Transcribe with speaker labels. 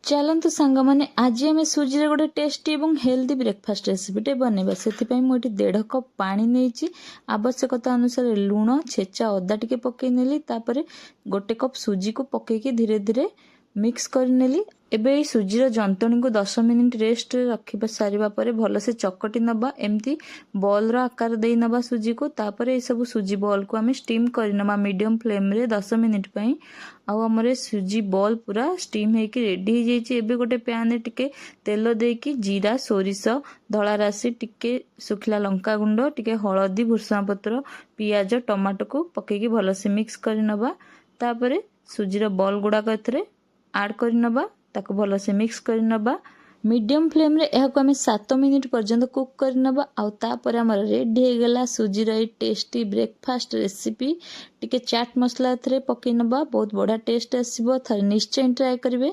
Speaker 1: चलतु सांग मैंने आज आम सुजी गोटे टेस्टी और हेल्दी ब्रेकफास्ट रेसिपीटे बनवा से मुझे 1.5 कप पानी नहीं आवश्यकता अनुसार लुण छेचा अदा टे पकई नेली तापर 1 कप सुजी को पकईकी धीरे धीरे मिक्स करनेली। एबे ई सुजीर जंतणी को 10 मिनिट रेस्ट रखा सारिबा परे भल से चकटी नबा एमती बॉल रो आकार दे नबा सुजी को। तापर ए सब सुजी बॉल को आम स्टीम करनबा मीडियम फ्लेम रे 10 मिनिट पई। आउ हमरे सुजी बॉल पूरा स्टीम हेकी रेडी हो जाइए। एबे गोटे पैन रे टिके तेल देकी जीरा सोरिष धला राशि टिके सुखिला लंका गुंड टिके हळदी भुर्सुंगा पत्र पियाज टमाटो को पकेकी भल से मिक्स करनबा। तापर सुजीर बॉल गुड़ाक एथरे ऐड करनबा ताको भल से मिक्स करनबा। मीडियम फ्लेम रे एहाको आमे 7 मिनिट पर्यंत कुक करनबा। आउ तापर हमर रेडी हो गला सुजीर ए टेस्टी ब्रेकफास्ट रेसिपी। टिके चाट मसला एथरे पकेनबा बहुत बड़ा टेस्ट आसीबो। थरे निश्चय ट्राई करिवे।